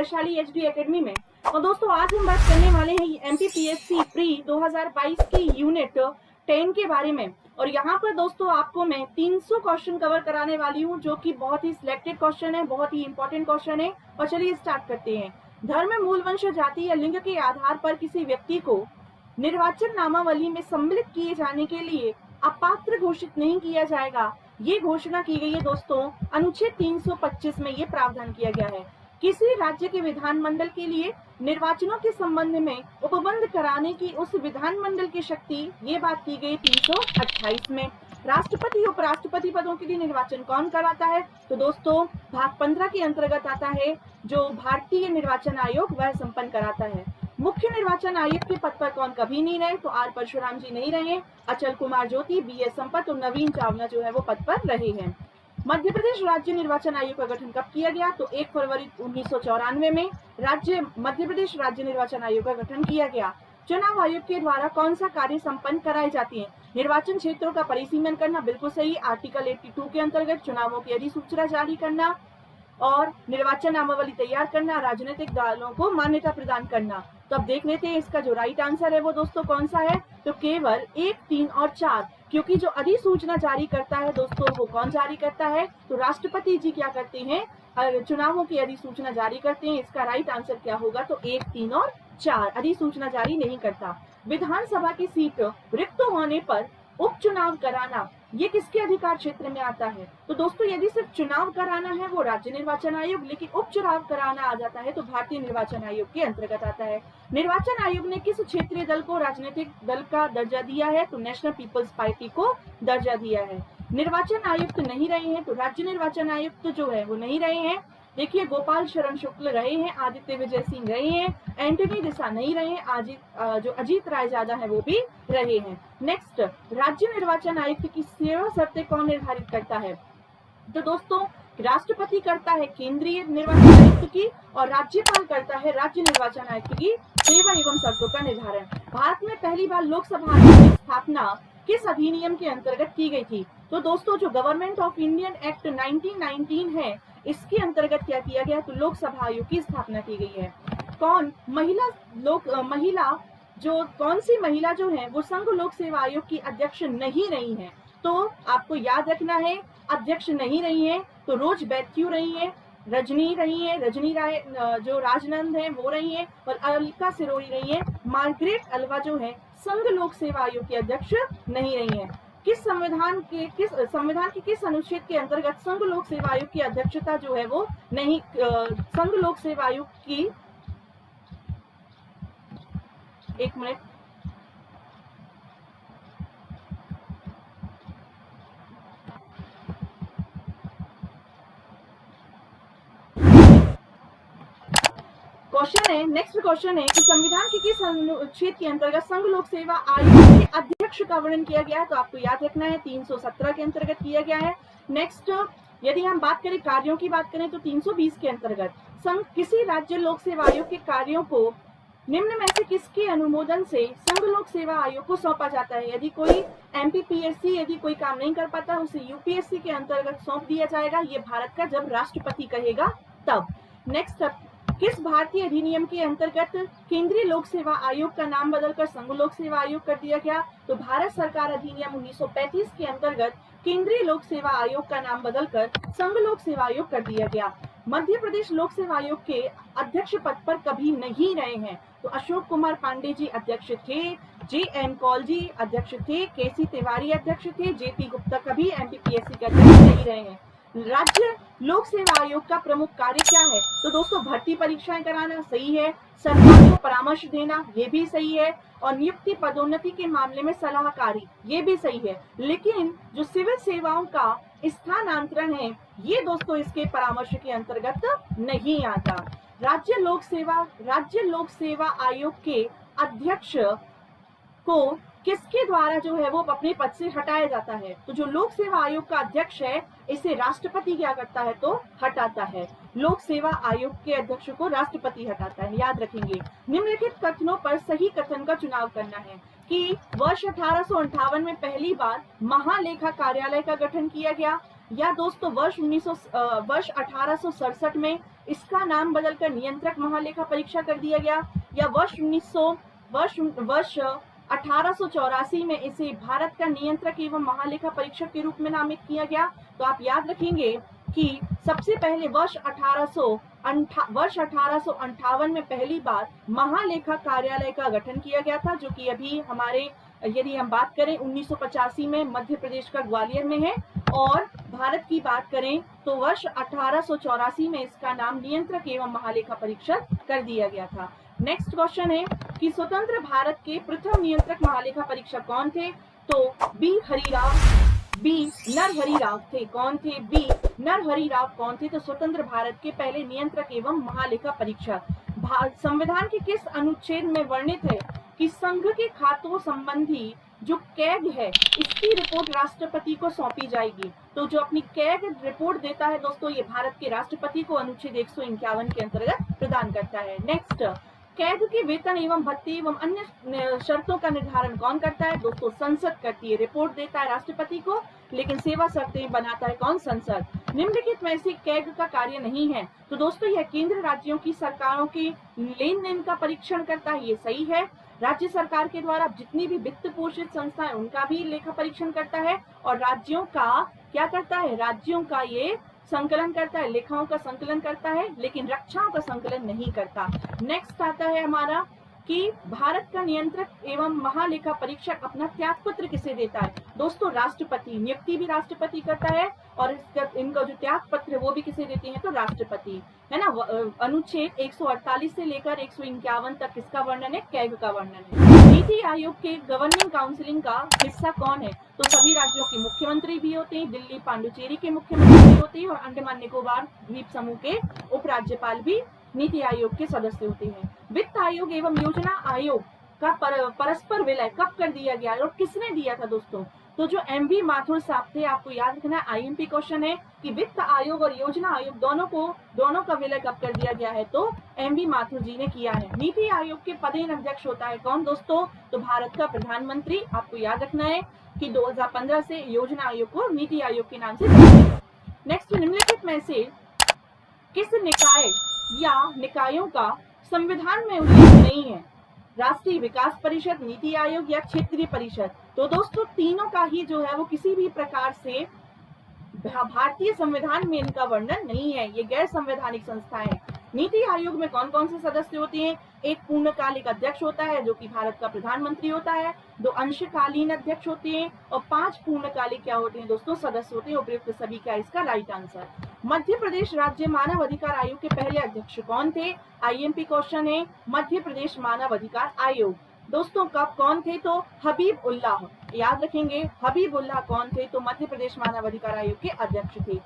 Vaishali HD academy में। और दोस्तों आज हम बात करने वाले हैं एमपीपीएससी प्री 2022 की यूनिट 10 के बारे में। और यहाँ पर दोस्तों आपको मैं 300 क्वेश्चन कवर कराने वाली हूँ, जो कि बहुत ही सिलेक्टेड क्वेश्चन है, बहुत ही इंपॉर्टेंट क्वेश्चन है। और चलिए स्टार्ट करते हैं। धर्म, मूल वंश, जाति या लिंग के आधार पर किसी व्यक्ति को निर्वाचन नामावली में सम्मिलित किए जाने के लिए अपात्र घोषित नहीं किया जाएगा। ये घोषणा की गई है दोस्तों अनुच्छेद 325 में। ये प्रावधान किया गया है। किसी राज्य के विधानमंडल के लिए निर्वाचनों के संबंध में उपबंध कराने की उस विधानमंडल की शक्ति, ये बात की गई 328 में। राष्ट्रपति, उपराष्ट्रपति पदों के लिए निर्वाचन कौन कराता है? तो दोस्तों भाग 15 के अंतर्गत आता है, जो भारतीय निर्वाचन आयोग वह संपन्न कराता है। मुख्य निर्वाचन आयुक्त के पद पर कौन कभी नहीं रहे? तो आर परशुराम जी नहीं रहे। अचल कुमार ज्योति, बीएस संपत और नवीन चावला जो है वो पद पर रहे हैं। मध्य प्रदेश राज्य निर्वाचन आयोग का गठन कब किया गया? तो 1 फरवरी 1994 में मध्य प्रदेश राज्य निर्वाचन आयोग का गठन किया गया। चुनाव आयोग के द्वारा कौन सा कार्य संपन्न कराए जाते हैं? निर्वाचन क्षेत्रों का परिसीमन करना, बिल्कुल सही। आर्टिकल 82 के अंतर्गत चुनावों की अधिसूचना जारी करना और निर्वाचन नामावली तैयार करना, राजनीतिक दलों को मान्यता प्रदान करना। तो अब देख लेते हैं इसका जो राइट आंसर है वो दोस्तों कौन सा है? तो केवल 1, 3 और 4, क्योंकि जो अधिसूचना जारी करता है दोस्तों वो कौन जारी करता है? तो राष्ट्रपति जी क्या करते हैं? चुनावों की अधिसूचना जारी करते हैं। इसका राइट आंसर क्या होगा? तो 1, 3 और 4, अधिसूचना जारी नहीं करता। विधानसभा की सीट रिक्त होने पर उपचुनाव कराना, ये किसके अधिकार क्षेत्र में आता है? तो दोस्तों यदि सिर्फ चुनाव कराना है वो राज्य निर्वाचन आयोग, लेकिन उपचुनाव कराना आ जाता है तो भारतीय निर्वाचन आयोग के अंतर्गत आता है। निर्वाचन आयोग ने किस क्षेत्रीय दल को राजनीतिक दल का दर्जा दिया है? तो नेशनल पीपल्स पार्टी को दर्जा दिया है। निर्वाचन आयुक्त नहीं रहे हैं, तो राज्य निर्वाचन आयुक्त जो है वो नहीं रहे हैं। देखिए गोपाल शरण शुक्ल रहे हैं, आदित्य विजय सिंह रहे हैं, एंटनी दिशा नहीं रहे हैं, जो अजीत राय ज्यादा है वो भी रहे हैं। नेक्स्ट, राज्य निर्वाचन आयुक्त की सेवा शर्तें कौन निर्धारित करता है? तो दोस्तों राष्ट्रपति करता है केंद्रीय निर्वाचन आयुक्त की और राज्यपाल करता है राज्य निर्वाचन आयुक्त की सेवा एवं शर्तों का निर्धारण। भारत में पहली बार लोकसभा की स्थापना किस अधिनियम के अंतर्गत की गई थी? तो दोस्तों जो गवर्नमेंट ऑफ इंडियन एक्ट 1919 है, इसके अंतर्गत क्या किया गया? तो लोकसभा आयोग की स्थापना की गई है। कौन कौन सी महिला जो है वो संघ लोक सेवा आयोग की अध्यक्ष नहीं रही है? तो आपको याद रखना है, अध्यक्ष नहीं रही है तो रोज बैथ्यू रही है, रजनी राय जो राजनंद है वो रही है, और अलका सिरोही रही है। मार्गरेट अल्वा जो है संघ लोक सेवा आयोग की अध्यक्ष नहीं रही है। संविधान के किस अनुच्छेद के अंतर्गत संघ लोक सेवा आयोग की अध्यक्षता जो है वो नहीं, संघ लोक सेवा आयोग की, एक मिनट, क्वेश्चन है, नेक्स्ट क्वेश्चन है कि संविधान के किस अनुच्छेद के अंतर्गत संघ लोक सेवा आयोग के अध्यक्ष का वर्णन किया गया है? तो आपको याद रखना है 317 के अंतर्गत किया गया है। नेक्स्ट, यदि हम बात करें कार्यों की बात करें तो 320 के अंतर्गत किसी राज्य लोक सेवा आयोग के कार्यों को निम्न में से किसके अनुमोदन से संघ लोक सेवा आयोग को सौंपा जाता है? यदि कोई एमपीपीएससी यदि कोई काम नहीं कर पाता उसे यूपीएससी के अंतर्गत सौंप दिया जाएगा। ये भारत का जब राष्ट्रपति कहेगा तब। नेक्स्ट, किस भारतीय अधिनियम के अंतर्गत केंद्रीय लोक सेवा आयोग का नाम बदलकर संघ लोक सेवा आयोग कर दिया गया? तो भारत सरकार अधिनियम 1935 के अंतर्गत केंद्रीय लोक सेवा आयोग का नाम बदलकर संघ लोक सेवा आयोग कर दिया गया। मध्य प्रदेश लोक सेवा आयोग के अध्यक्ष पद पर कभी नहीं रहे हैं? तो अशोक कुमार पांडे जी अध्यक्ष थे, JN कौल जी अध्यक्ष थे, KC तिवारी अध्यक्ष थे, JP गुप्ता कभी एमपीपीएससी के अध्यक्ष नहीं रहे हैं। राज्य लोक सेवा आयोग का प्रमुख कार्य क्या है? तो दोस्तों भर्ती परीक्षाएं कराना सही है, सरकार को परामर्श देना ये भी सही है, और नियुक्ति पदोन्नति के मामले में सलाहकारी ये भी सही है। लेकिन जो सिविल सेवाओं का स्थानांतरण है ये दोस्तों इसके परामर्श के अंतर्गत नहीं आता। राज्य लोक सेवा आयोग के अध्यक्ष को किसके द्वारा जो है वो अपने पद से हटाया जाता है? तो जो लोक सेवा आयोग का अध्यक्ष है इसे राष्ट्रपति क्या करता है? तो हटाता है। लोक सेवा आयोग के अध्यक्ष को राष्ट्रपति हटाता है, याद रखेंगे। निम्नलिखित कथनों पर सही कथन का चुनाव करना है कि वर्ष 1858 में पहली बार महालेखा कार्यालय का गठन किया गया, या दोस्तों वर्ष 1867 में इसका नाम बदलकर नियंत्रक महालेखा परीक्षक कर दिया गया, या वर्ष 1884 में इसे भारत का नियंत्रक एवं महालेखा परीक्षक के रूप में नामित किया गया। तो आप याद रखेंगे कि सबसे पहले वर्ष 1858 में पहली बार महालेखा कार्यालय का गठन किया गया था, जो कि अभी हमारे, यदि हम बात करें 1985 में मध्य प्रदेश का ग्वालियर में है, और भारत की बात करें तो वर्ष 1884 में इसका नाम नियंत्रक एवं महालेखा परीक्षक कर दिया गया था। नेक्स्ट क्वेश्चन है कि स्वतंत्र भारत के प्रथम नियंत्रक महालेखा परीक्षक कौन थे? तो बी नरहरि राव थे। कौन थे? बी नरहरि राव कौन थे? तो स्वतंत्र भारत के पहले नियंत्रक एवं महालेखा परीक्षक। संविधान के किस अनुच्छेद में वर्णित है कि संघ के खातों संबंधी जो कैग है इसकी रिपोर्ट राष्ट्रपति को सौंपी जाएगी? तो जो अपनी कैग रिपोर्ट देता है दोस्तों, ये भारत के राष्ट्रपति को अनुच्छेद 151 के अंतर्गत प्रदान करता है। नेक्स्ट, कैग के वेतन एवं भत्ते एवं अन्य शर्तों का निर्धारण कौन करता है? दोस्तों संसद करती है। रिपोर्ट देता है राष्ट्रपति को, लेकिन सेवा शर्तें बनाता है कौन? संसद। निम्नलिखित में से कैग का कार्य नहीं है। तो दोस्तों यह केंद्र राज्यों की सरकारों के लेन देन का परीक्षण करता है, ये सही है। राज्य सरकार के द्वारा जितनी भी वित्त पोषित संस्थाएं उनका भी लेखा परीक्षण करता है, और राज्यों का क्या करता है? राज्यों का ये संकलन करता है, लेखाओं का संकलन करता है, लेकिन रक्षाओं का संकलन नहीं करता। नेक्स्ट आता है हमारा कि भारत का नियंत्रक एवं महालेखा परीक्षक अपना त्यागपत्र किसे देता है? दोस्तों राष्ट्रपति। नियुक्ति भी राष्ट्रपति करता है, और इनका जो त्यागपत्र है वो भी किसे देते हैं? तो राष्ट्रपति, है ना। अनुच्छेद 148 से लेकर 151 तक किसका वर्णन है? कैग का वर्णन है। नीति आयोग के गवर्निंग काउंसिलिंग का हिस्सा कौन है? तो सभी राज्यों के मुख्यमंत्री भी होते हैं, दिल्ली पांडुचेरी के मुख्यमंत्री भी होते हैं, और अंडमान निकोबार द्वीप समूह के उपराज्यपाल भी नीति आयोग के सदस्य होते हैं। वित्त आयोग एवं योजना आयोग का परस्पर विलय कब कर दिया गया और किसने दिया था दोस्तों? तो जो एमवी माथुर साहब थे, आपको याद रखना है, आईएमपी क्वेश्चन है कि वित्त आयोग और योजना आयोग दोनों का विलय कब कर दिया गया है? तो एमवी माथुर जी ने किया है। नीति आयोग के पदेन अध्यक्ष होता है कौन दोस्तों? तो भारत का प्रधानमंत्री। आपको याद रखना है कि 2015 से योजना आयोग को नीति आयोग के नाम से जाना जाता है। नेक्स्ट, निम्नलिखित में से किस निकाय या निकायों का संविधान में उल्लेख नहीं है? राष्ट्रीय विकास परिषद, नीति आयोग या क्षेत्रीय परिषद? तो दोस्तों तीनों का ही जो है वो किसी भी प्रकार से भारतीय संविधान में इनका वर्णन नहीं है, ये गैर संवैधानिक संस्थाएं हैं। नीति आयोग में कौन कौन से सदस्य होते हैं? एक पूर्णकालिक अध्यक्ष होता है जो कि भारत का प्रधानमंत्री होता है, 2 अंशकालीन अध्यक्ष होते हैं, और 5 पूर्णकालिक क्या होते हैं दोस्तों? सदस्य होते हैं। उपयुक्त सभी क्या इसका राइट आंसर। मध्य प्रदेश राज्य मानव अधिकार आयोग के पहले अध्यक्ष कौन थे? आईएमपी क्वेश्चन है, मध्य प्रदेश मानव अधिकार आयोग दोस्तों कब कौन थे? तो हबीब उल्लाह। याद रखेंगे, हबीब उल्लाह कौन थे? तो मध्य प्रदेश मानव अधिकार आयोग के अध्यक्ष थे।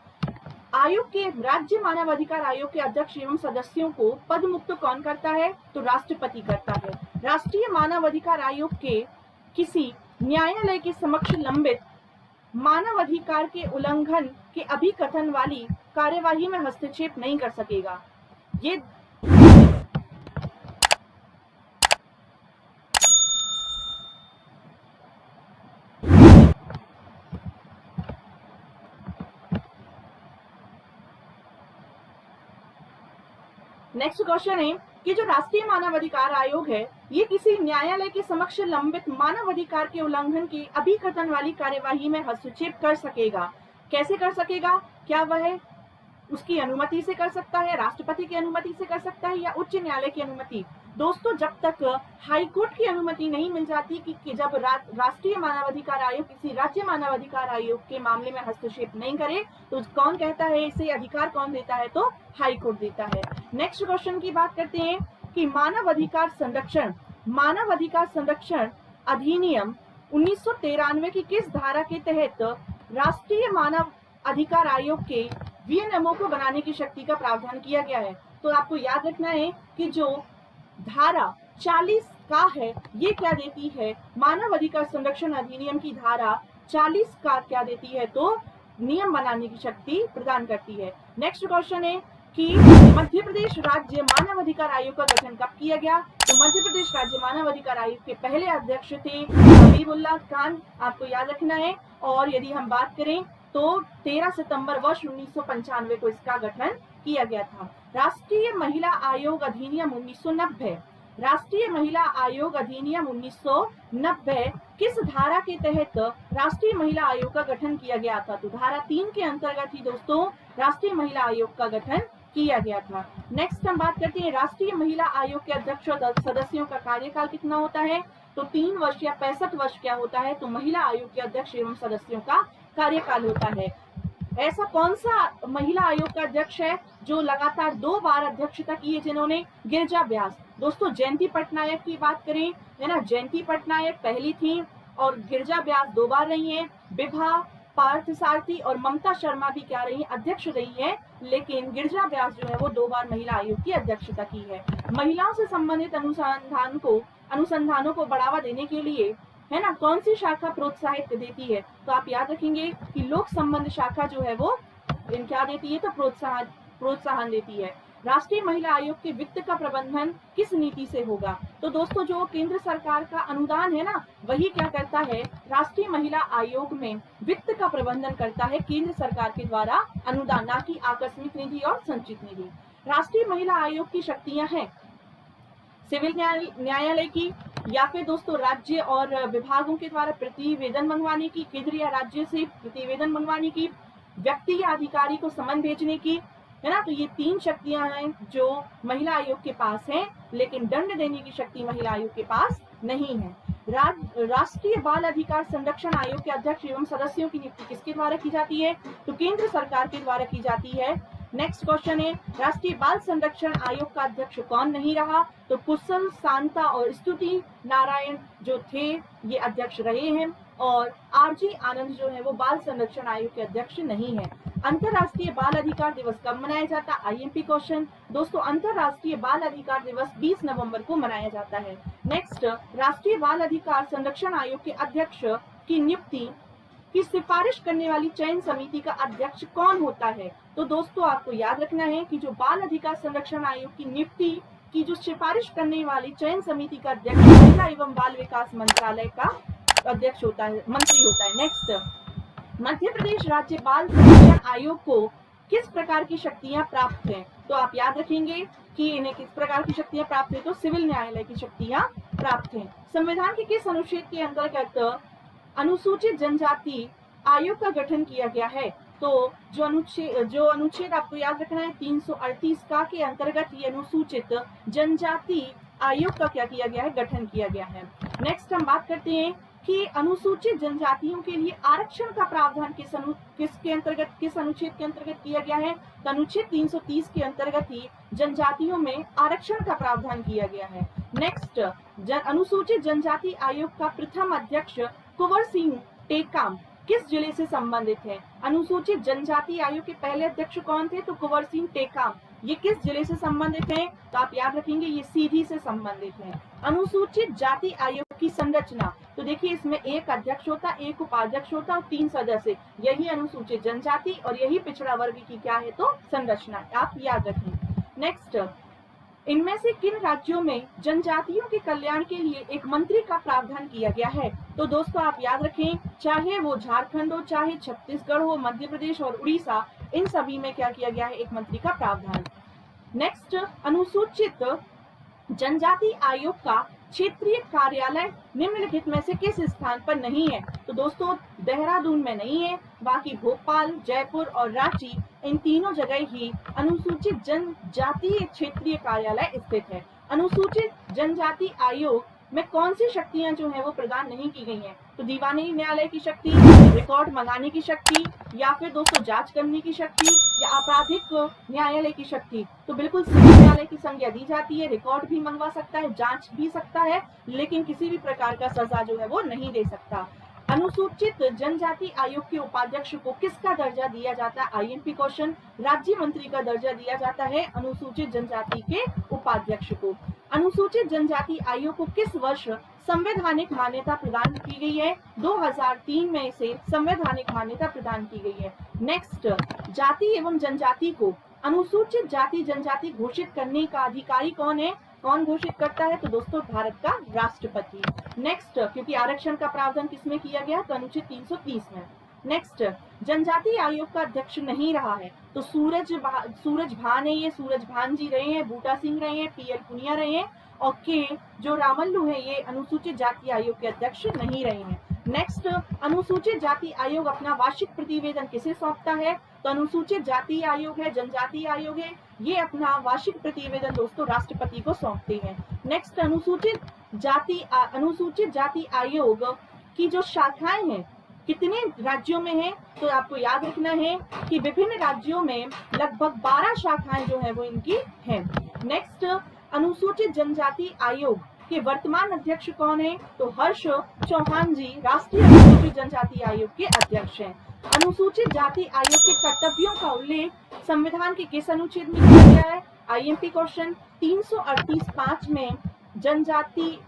आयोग के राज्य मानव अधिकार आयोग के अध्यक्ष एवं सदस्यों को पद मुक्त कौन करता है? तो राष्ट्रपति करता है। राष्ट्रीय मानव अधिकार आयोग के किसी न्यायालय के समक्ष लंबित मानव अधिकार के उल्लंघन के अभिकथन वाली कार्यवाही में हस्तक्षेप नहीं कर सकेगा। ये नेक्स्ट क्वेश्चन है कि जो राष्ट्रीय मानव अधिकार आयोग है ये किसी न्यायालय के समक्ष लंबित मानव अधिकार के उल्लंघन की अभिकथन वाली कार्यवाही में हस्तक्षेप कर सकेगा। कैसे कर सकेगा? क्या वह उसकी अनुमति से कर सकता है, राष्ट्रपति की अनुमति से कर सकता है, या उच्च न्यायालय की अनुमति? दोस्तों जब तक हाई कोर्ट की अनुमति नहीं मिल जाती कि जब राष्ट्रीय मानवाधिकार आयोग किसी राज्य मानवाधिकार आयोग के मामले में हस्तक्षेप नहीं करे, तो कौन कहता है इसे अधिकार कौन देता है? तो हाई कोर्ट देता है। नेक्स्ट क्वेश्चन की बात करते हैं कि मानव अधिकार संरक्षण अधिनियम 1993 की किस धारा के तहत राष्ट्रीय मानव अधिकार आयोग के विनियमों को बनाने की शक्ति का प्रावधान किया गया है? तो आपको याद रखना है कि जो धारा 40 का है ये क्या देती है? मानव अधिकार संरक्षण अधिनियम की धारा 40 का क्या देती है? तो नियम बनाने की शक्ति प्रदान करती है। नेक्स्ट क्वेश्चन है कि मध्य प्रदेश राज्य मानव अधिकार आयोग का गठन कब किया गया? तो मध्य प्रदेश राज्य मानव अधिकार आयोग के पहले अध्यक्ष थे हबीबुल्लाह खान, आपको याद रखना है। और यदि हम बात करें तो 13 सितंबर वर्ष 1995 को इसका गठन किया गया था? राष्ट्रीय महिला आयोग अधिनियम 1990। राष्ट्रीय महिला आयोग अधिनियम 1990 किस धारा के तहत राष्ट्रीय महिला आयोग का गठन किया गया था? तो धारा 3 के अंतर्गत ही दोस्तों राष्ट्रीय महिला आयोग का गठन किया गया था। नेक्स्ट हम बात करते हैं राष्ट्रीय महिला आयोग के अध्यक्ष और सदस्यों का कार्यकाल कितना होता है? तो 3 वर्ष या 65 वर्ष क्या होता है? तो महिला आयोग के अध्यक्ष एवं सदस्यों का कार्यकाल होता है। ऐसा कौन सा महिला आयोग का अध्यक्ष है जो लगातार 2 बार अध्यक्षता की है जिन्होंने? गिरिजा व्यास। दोस्तों जयंती पटनायक की बात करें, है ना, जयंती पटनायक पहली थी और गिरिजा व्यास 2 बार रही हैं। विभा पार्थसारथी और ममता शर्मा भी क्या रही, अध्यक्ष रही है, लेकिन गिरिजा व्यास जो है वो 2 बार महिला आयोग की अध्यक्षता की है। महिलाओं से संबंधित अनुसंधानों को बढ़ावा देने के लिए, है ना, कौन सी शाखा प्रोत्साहित देती है? तो आप याद रखेंगे कि लोक संबंध शाखा जो है वो क्या देती है? तो प्रोत्साहन देती है। राष्ट्रीय महिला आयोग के वित्त का प्रबंधन किस नीति से होगा? तो दोस्तों जो केंद्र सरकार का अनुदान है ना, वही क्या करता है? राष्ट्रीय महिला आयोग में वित्त का प्रबंधन करता है केंद्र सरकार के द्वारा अनुदान, ना कि आकस्मिक निधि और संचित निधि। राष्ट्रीय महिला आयोग की शक्तियां हैं सिविल न्यायालय की, या फिर दोस्तों राज्य और विभागों के द्वारा प्रतिवेदन मंगवाने की, केंद्र या राज्य से प्रतिवेदन मंगवाने की, व्यक्ति या अधिकारी को समन भेजने की, है ना। तो ये 3 शक्तियां हैं जो महिला आयोग के पास हैं, लेकिन दंड देने की शक्ति महिला आयोग के पास नहीं है। राष्ट्रीय बाल अधिकार संरक्षण आयोग के अध्यक्ष एवं सदस्यों की नियुक्ति किसके द्वारा की जाती है? तो केंद्र सरकार के द्वारा की जाती है। नेक्स्ट क्वेश्चन है राष्ट्रीय बाल संरक्षण आयोग का अध्यक्ष कौन नहीं रहा? तो कुशल, शांता और स्तुति नारायण जो थे ये अध्यक्ष रहे हैं, और आरजी आनंद जो है वो बाल संरक्षण आयोग के अध्यक्ष नहीं है। अंतरराष्ट्रीय बाल अधिकार दिवस कब मनाया जाता है? IMP question. दोस्तों अंतरराष्ट्रीय बाल अधिकार दिवस 20 नवंबर को मनाया जाता है। नेक्स्ट, राष्ट्रीय बाल अधिकार संरक्षण आयोग के अध्यक्ष की नियुक्ति की सिफारिश करने वाली चयन समिति का अध्यक्ष कौन होता है? तो दोस्तों आपको याद रखना है कि जो बाल अधिकार संरक्षण आयोग की नियुक्ति की जो सिफारिश करने वाली चयन समिति का अध्यक्ष महिला एवं बाल विकास मंत्रालय का अध्यक्ष होता है, मंत्री होता है। नेक्स्ट, मध्य प्रदेश राज्य बाल संरक्षण आयोग को किस प्रकार की शक्तियां प्राप्त हैं? तो आप याद रखेंगे कि इन्हें किस प्रकार की शक्तियां प्राप्त है? तो सिविल न्यायालय की शक्तियां प्राप्त हैं। संविधान के किस अनुच्छेद के अंतर्गत अनुसूचित जनजाति आयोग का गठन किया गया है? तो जो अनुच्छेद आपको याद रखना है 338 का के अंतर्गत ये अनुसूचित जनजाति आयोग का क्या किया गया है? गठन किया गया है। नेक्स्ट हम बात करते हैं कि अनुसूचित जनजातियों के लिए आरक्षण का प्रावधान किस अनुच्छेद के अंतर्गत किया गया है? तो अनुच्छेद 330 के अंतर्गत ही जनजातियों में आरक्षण का प्रावधान किया गया है। नेक्स्ट, अनुसूचित जनजाति आयोग का प्रथम अध्यक्ष कुंवर सिंह टेकाम किस जिले से संबंधित है? अनुसूचित जनजाति आयोग के पहले अध्यक्ष कौन थे? तो कुंवर सिंह टेकाम। ये किस जिले से संबंधित है? तो आप याद रखेंगे ये सीधी से संबंधित है। अनुसूचित जाति आयोग की संरचना, तो देखिए इसमें एक अध्यक्ष होता, एक उपाध्यक्ष होता और 3 सदस्य। यही अनुसूचित जनजाति और यही पिछड़ा वर्ग की क्या है? तो संरचना, आप याद रखें। नेक्स्ट, इनमें से किन राज्यों में जनजातियों के कल्याण के लिए एक मंत्री का प्रावधान किया गया है? तो दोस्तों आप याद रखें, चाहे वो झारखंड हो, चाहे छत्तीसगढ़ हो, मध्य प्रदेश और उड़ीसा, इन सभी में क्या किया गया है? एक मंत्री का प्रावधान। नेक्स्ट, अनुसूचित जनजाति आयोग का क्षेत्रीय कार्यालय निम्नलिखित में से किस स्थान पर नहीं है? तो दोस्तों देहरादून में नहीं है, बाकी भोपाल, जयपुर और रांची, इन तीनों जगह ही अनुसूचित जनजातीय क्षेत्रीय कार्यालय स्थित है। अनुसूचित जनजाति आयोग में कौन सी शक्तियां जो है वो प्रदान नहीं की गई हैं? तो दीवानी न्यायालय की शक्ति, रिकॉर्ड मंगाने की शक्ति, या फिर दोस्तों जांच करने की शक्ति, या आपराधिक न्यायालय की शक्ति। तो बिल्कुल सिविल न्यायालय की संज्ञा दी जाती है, रिकॉर्ड भी मंगवा सकता है, जांच भी सकता है, लेकिन किसी भी प्रकार का सजा जो है वो नहीं दे सकता। अनुसूचित जनजाति आयोग के उपाध्यक्ष को किसका दर्जा दिया जाता है? IMP question. राज्य मंत्री का दर्जा दिया जाता है अनुसूचित जनजाति के उपाध्यक्ष को। अनुसूचित जनजाति आयोग को किस वर्ष संवैधानिक मान्यता प्रदान की गई है? 2003 में इसे संवैधानिक मान्यता प्रदान की गई है। नेक्स्ट, जाति एवं जनजाति को अनुसूचित जाति जनजाति घोषित करने का अधिकारी कौन है? कौन घोषित करता है? तो दोस्तों भारत का राष्ट्रपति। नेक्स्ट, क्योंकि आरक्षण का प्रावधान किसमें किया गया? तो अनुच्छेद 330 में। नेक्स्ट, जनजातीय आयोग का अध्यक्ष नहीं रहा है तो सूरज भान है, ये सूरज भान जी रहे हैं, बूटा सिंह रहे हैं, पीएल पुनिया रहे हैं, और के जो रामल्लू है ये अनुसूचित जाति आयोग के अध्यक्ष नहीं रहे हैं। नेक्स्ट, अनुसूचित जाति आयोग अपना वार्षिक प्रतिवेदन किसे सौंपता है? तो अनुसूचित जाति आयोग है, जनजातीय आयोग है, ये अपना वार्षिक प्रतिवेदन दोस्तों राष्ट्रपति को सौंपते हैं। नेक्स्ट, अनुसूचित जाति आयोग की जो शाखाएं हैं कितने राज्यों में है? तो आपको याद रखना है कि विभिन्न राज्यों में लगभग 12 शाखाएं जो है वो इनकी हैं। नेक्स्ट, अनुसूचित जनजाति आयोग के वर्तमान अध्यक्ष कौन है? तो हर्ष चौहान जी राष्ट्रीय अनुसूचित जनजाति आयोग के अध्यक्ष हैं। अनुसूचित जाति आयोग के कर्तव्यों का उल्लेख संविधान के किस अनुच्छेद में किया गया है? आईएमपी क्वेश्चन 338(5) में जनजाति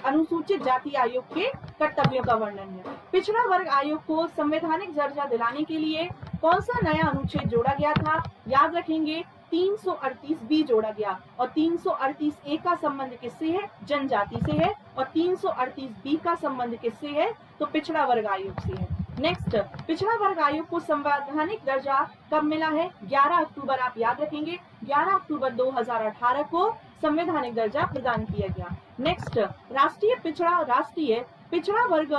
अनुसूचित जाति आयोग के कर्तव्यों का वर्णन है। पिछड़ा वर्ग आयोग को संवैधानिक दर्जा दिलाने के लिए कौन सा नया अनुच्छेद जोड़ा गया था? याद रखेंगे 338B जोड़ा गया, और 338A का संबंध किससे है? जनजाति से है, और 338B का संबंध किससे है? तो पिछड़ा वर्ग आयोग से है। नेक्स्ट, पिछड़ा वर्ग आयोग को संवैधानिक दर्जा कब मिला है? 11 अक्टूबर, आप याद रखेंगे 11 अक्टूबर 2018 को संवैधानिक दर्जा प्रदान किया गया। नेक्स्ट, राष्ट्रीय पिछड़ा वर्ग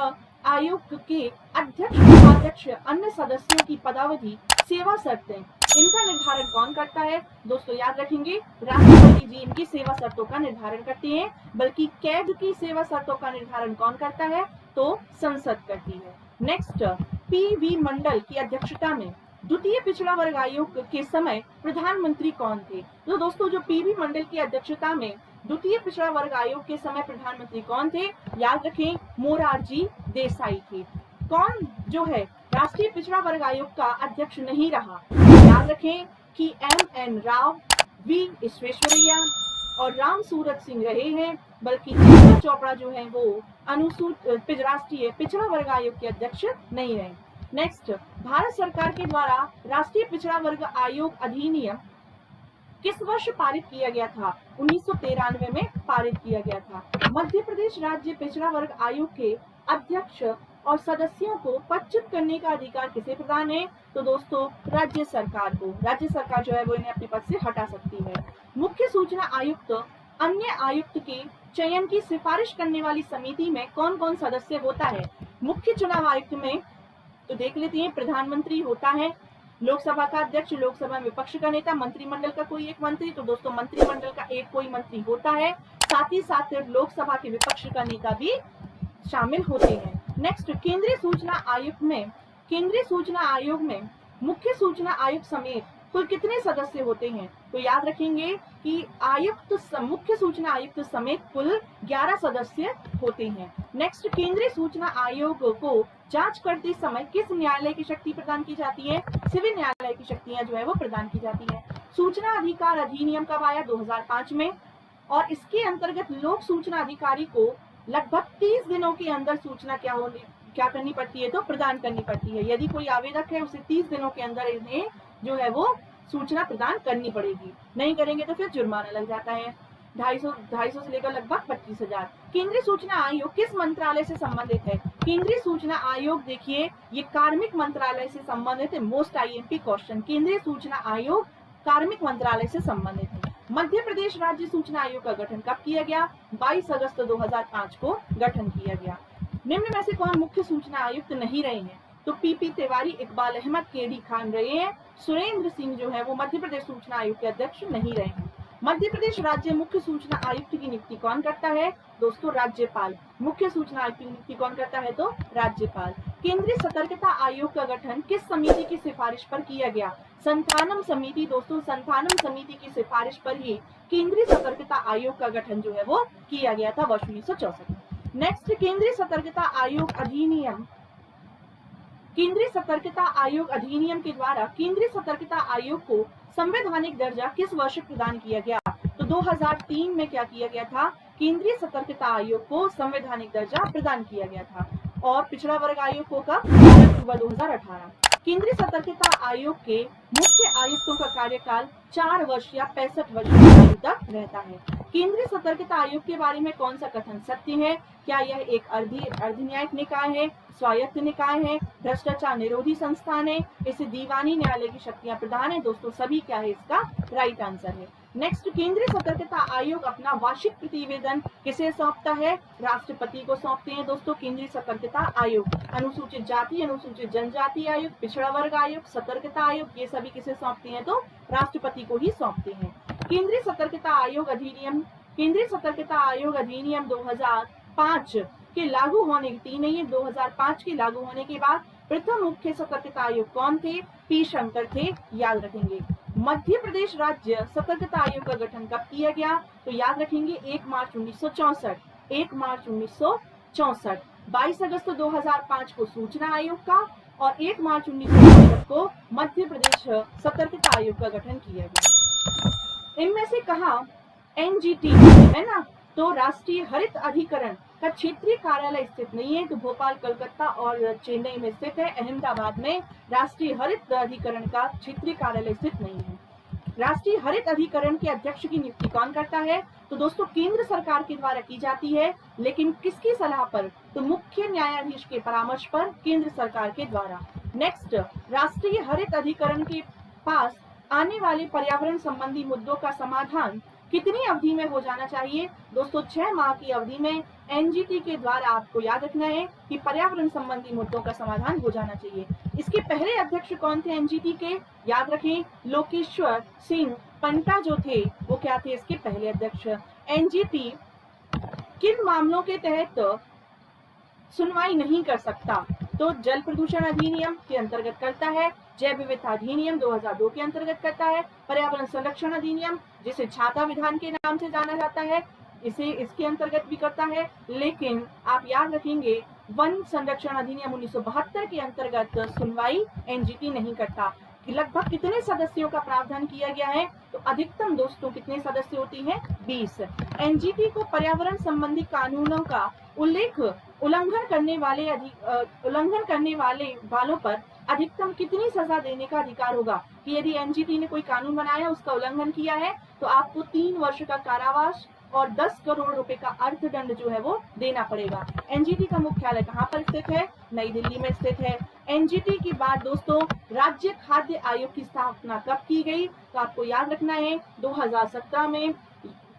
आयोग के अध्यक्ष, उपाध्यक्ष, अन्य सदस्यों की पदावधि, सेवा शर्तें, इनका निर्धारण कौन करता है? दोस्तों याद रखेंगे राष्ट्रपति जी इनकी सेवा शर्तों का निर्धारण करते हैं, बल्कि कैग की सेवा शर्तों का निर्धारण कौन करता है? तो संसद करती है। नेक्स्ट, पीवी मंडल की अध्यक्षता में द्वितीय पिछड़ा वर्ग आयोग के समय प्रधानमंत्री कौन थे? तो दोस्तों जो पीवी मंडल की अध्यक्षता में द्वितीय पिछड़ा वर्ग आयोग के समय प्रधानमंत्री कौन थे? याद रखें मोरारजी देसाई थे। कौन जो है राष्ट्रीय पिछड़ा वर्ग आयोग का अध्यक्ष नहीं रहा? याद रखें कि MN राव, V विश्वेश्वरैया और राम सूरत सिंह रहे हैं, बल्कि चंद्र चोपड़ा जो है वो राष्ट्रीय पिछड़ा वर्ग आयोग के अध्यक्ष नहीं रहे। नेक्स्ट, भारत सरकार के द्वारा राष्ट्रीय पिछड़ा वर्ग आयोग अधिनियम किस वर्ष पारित किया गया था? 1993 में पारित किया गया था। मध्य प्रदेश राज्य पिछड़ा वर्ग आयोग के अध्यक्ष और सदस्यों को पदच्युत करने का अधिकार किसे प्रदान है? तो दोस्तों राज्य सरकार को। राज्य सरकार जो है वो इन्हें अपने पद से हटा सकती है। मुख्य सूचना आयुक्त अन्य आयुक्त के चयन की सिफारिश करने वाली समिति में कौन कौन सदस्य होता है? मुख्य चुनाव आयुक्त में तो देख लेते हैं प्रधानमंत्री होता है, लोकसभा का अध्यक्ष, लोकसभा में विपक्ष का नेता, मंत्रिमंडल का कोई एक मंत्री, तो दोस्तों मंत्रिमंडल का एक कोई मंत्री होता है, साथ ही साथ लोकसभा के विपक्ष का नेता भी शामिल होते हैं। नेक्स्ट, केंद्रीय सूचना आयोग में मुख्य सूचना आयुक्त समेत कुल कितने सदस्य होते हैं? तो याद रखेंगे कि मुख्य सूचना आयुक्त समेत कुल 11 सदस्य होते हैं। नेक्स्ट, केंद्रीय सूचना आयोग को जांच करते समय किस न्यायालय की शक्ति प्रदान की जाती है? सिविल न्यायालय की शक्तियां जो है वो प्रदान की जाती है। सूचना अधिकार अधिनियम कब आया? 2005 में, और इसके अंतर्गत लोक सूचना अधिकारी को लगभग 30 दिनों के अंदर सूचना क्या करनी पड़ती है? तो प्रदान करनी पड़ती है। यदि कोई आवेदक है उसे 30 दिनों के अंदर इन्हें जो है वो सूचना प्रदान करनी पड़ेगी, नहीं करेंगे तो फिर जुर्माना लग जाता है 250 से लेकर लगभग 25,000। केंद्रीय सूचना आयोग किस मंत्रालय से संबंधित है? केंद्रीय सूचना आयोग देखिए ये कार्मिक मंत्रालय से संबंधित है। मोस्ट IMP क्वेश्चन, केंद्रीय सूचना आयोग कार्मिक मंत्रालय से संबंधित है। मध्य प्रदेश राज्य सूचना आयोग का गठन कब किया गया? 22 अगस्त 2005 को गठन किया गया। निम्न में से कौन मुख्य सूचना आयुक्त नहीं रहे हैं? तो PP तिवारी, इकबाल अहमद, KD खान रहे हैं। सुरेंद्र सिंह जो है वो मध्य प्रदेश सूचना आयोग के अध्यक्ष नहीं रहे हैं। मध्य प्रदेश राज्य मुख्य सूचना आयुक्त की नियुक्ति कौन करता है? दोस्तों राज्यपाल। मुख्य सूचना आयुक्त की नियुक्ति कौन करता है? तो राज्यपाल। केंद्रीय सतर्कता आयोग का गठन किस समिति की सिफारिश पर किया गया? संथानम समिति। दोस्तों संथानम समिति की सिफारिश पर ही केंद्रीय सतर्कता आयोग का गठन जो है वो किया गया था वर्ष 1964 में। नेक्स्ट, केंद्रीय सतर्कता आयोग अधिनियम के द्वारा केंद्रीय सतर्कता आयोग को संवैधानिक दर्जा किस वर्ष प्रदान किया गया? तो 2003 में क्या किया गया था? केंद्रीय सतर्कता आयोग को संवैधानिक दर्जा प्रदान किया गया था। और पिछड़ा वर्ग आयोग को कब? 12 अक्टूबर 2018। केंद्रीय सतर्कता आयोग के मुख्य आयुक्तों का कार्यकाल 4 वर्ष या 65 वर्ष तक रहता है। केंद्रीय सतर्कता आयोग के बारे में कौन सा कथन सत्य है? क्या यह एक अर्धन्यायिक निकाय है, स्वायत्त निकाय है, भ्रष्टाचार निरोधी संस्थान है, इसे दीवानी न्यायालय की शक्तियां प्रदान है? दोस्तों सभी क्या है इसका राइट आंसर है। नेक्स्ट, केंद्रीय सतर्कता आयोग अपना वार्षिक प्रतिवेदन किसे सौंपता है? राष्ट्रपति को सौंपते हैं दोस्तों केंद्रीय सतर्कता आयोग। अनुसूचित जाति, अनुसूचित जनजाति आयोग, पिछड़ा वर्ग आयोग, सतर्कता आयोग, ये सभी किसे सौंपते हैं? तो राष्ट्रपति को ही सौंपते हैं। केंद्रीय सतर्कता आयोग अधिनियम 2005 के लागू होने 2005 के लागू होने के बाद प्रथम मुख्य सतर्कता आयोग कौन थे? पी शंकर थे, याद रखेंगे। मध्य प्रदेश राज्य सतर्कता आयोग का गठन कब किया गया? तो याद रखेंगे 1 मार्च 1964। 1 मार्च 1964। 22 अगस्त 2005 को सूचना आयोग का और 1 मार्च 1964 को मध्य प्रदेश सतर्कता आयोग का गठन किया गया। इनमें से कहा एनजीटी है ना, तो राष्ट्रीय हरित अधिकरण का क्षेत्रीय कार्यालय स्थित नहीं है, तो भोपाल, कलकत्ता और चेन्नई में स्थित है। अहमदाबाद में राष्ट्रीय हरित अधिकरण का क्षेत्रीय कार्यालय स्थित नहीं है। राष्ट्रीय हरित अधिकरण के अध्यक्ष की नियुक्ति कौन करता है? तो दोस्तों केंद्र सरकार के द्वारा की जाती है, लेकिन किसकी सलाह पर? तो मुख्य न्यायाधीश के परामर्श पर, केंद्र सरकार के द्वारा। नेक्स्ट, राष्ट्रीय हरित अधिकरण के पास आने वाले पर्यावरण संबंधी मुद्दों का समाधान कितनी अवधि में हो जाना चाहिए? दोस्तों 6 माह की अवधि में एनजीटी के द्वारा आपको याद रखना है कि पर्यावरण संबंधी मुद्दों का समाधान हो जाना चाहिए। इसके पहले अध्यक्ष कौन थे एनजीटी के? याद रखें, लोकेश्वर सिंह पंटा जो थे वो क्या थे इसके पहले अध्यक्ष। एनजीटी किन मामलों के तहत सुनवाई नहीं कर सकता? तो जल प्रदूषण अधिनियम के अंतर्गत करता है, जैव विविधता अधिनियम 2002 के अंतर्गत करता है, पर्यावरण संरक्षण अधिनियम जिसे छाता विधान के नाम से जाना जाता है इसके अंतर्गत भी करता है। लेकिन आप याद रखेंगे वन संरक्षण अधिनियम 1972 के अंतर्गत सुनवाई एनजीटी नहीं करता। लगभग कितने सदस्यों का प्रावधान किया गया है? तो अधिकतम दोस्तों कितने सदस्य होती हैं? 20। एनजीटी को पर्यावरण संबंधी कानूनों का उल्लंघन करने वालों पर अधिकतम कितनी सजा देने का अधिकार होगा? कि यदि एनजीटी ने कोई कानून बनाया, उसका उल्लंघन किया है, तो आपको 3 वर्ष का कारावास और 10 करोड़ रुपए का अर्थदंड जो है वो देना पड़ेगा। एनजीटी का मुख्यालय कहाँ पर स्थित है? नई दिल्ली में स्थित है। एनजीटी के बाद दोस्तों राज्य खाद्य आयोग की स्थापना कब की गई? तो आपको याद रखना है 2017 में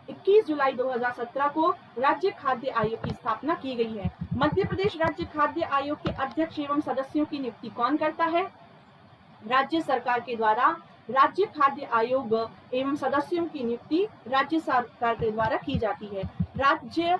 21 जुलाई 2017 को राज्य खाद्य आयोग की स्थापना की गई है। मध्य प्रदेश राज्य खाद्य आयोग के अध्यक्ष एवं सदस्यों की नियुक्ति कौन करता है? राज्य सरकार के द्वारा राज्य खाद्य आयोग एवं सदस्यों की नियुक्ति राज्य सरकार के द्वारा की जाती है। राज्य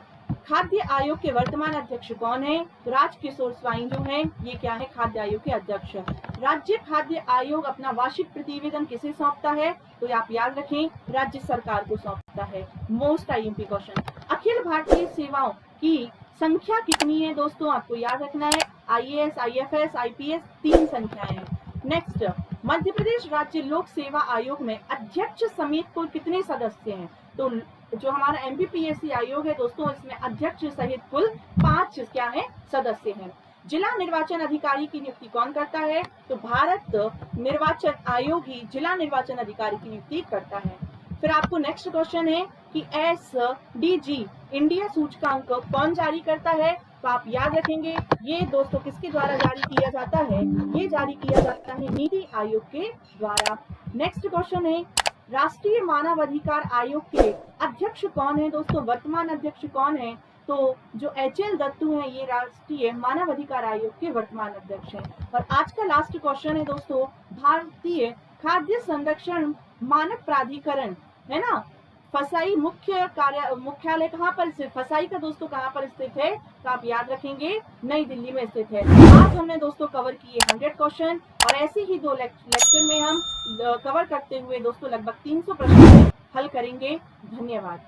खाद्य आयोग के वर्तमान अध्यक्ष कौन है? तो राजकिशोर स्वाइन जो हैं ये क्या है? खाद्य आयोग के अध्यक्ष। राज्य खाद्य आयोग अपना वार्षिक प्रतिवेदन किसे सौंपता है? तो आप याद रखें राज्य सरकार को सौंपता है। Most IMP question, Akhil Bharatiya सेवाओं की संख्या कितनी है? दोस्तों आपको याद रखना है आईएएस, आईएफएस, आईपीएस 3 संख्याएं हैं। नेक्स्ट, मध्य प्रदेश राज्य लोक सेवा आयोग में अध्यक्ष समेत कुल कितने सदस्य हैं? तो जो हमारा एमपीपीएससी आयोग है दोस्तों, इसमें अध्यक्ष सहित कुल 5 क्या है? सदस्य हैं। जिला निर्वाचन अधिकारी की नियुक्ति कौन करता है? तो भारत निर्वाचन आयोग ही जिला निर्वाचन अधिकारी की नियुक्ति करता है। फिर आपको नेक्स्ट क्वेश्चन है कि एसडीजी इंडिया सूचकांक कौन जारी करता है? तो आप याद रखेंगे ये दोस्तों किसके द्वारा जारी किया जाता है? ये जारी किया जाता है नीति आयोग के द्वारा। नेक्स्ट क्वेश्चन है राष्ट्रीय मानवाधिकार आयोग के अध्यक्ष कौन है? दोस्तों वर्तमान अध्यक्ष कौन है? तो जो एचएल दत्तू हैं ये राष्ट्रीय मानवाधिकार आयोग के वर्तमान अध्यक्ष हैं। और आज का लास्ट क्वेश्चन है दोस्तों, भारतीय खाद्य संरक्षण मानक प्राधिकरण है ना, फसाई मुख्यालय कहाँ पर स्थित? फसाई का दोस्तों कहाँ पर स्थित है? तो आप याद रखेंगे नई दिल्ली में स्थित है। आज हमने दोस्तों कवर किए 100 क्वेश्चन और ऐसे ही 2 लेक्चर में हम कवर करते हुए दोस्तों लगभग 300 प्रश्न हल करेंगे। धन्यवाद।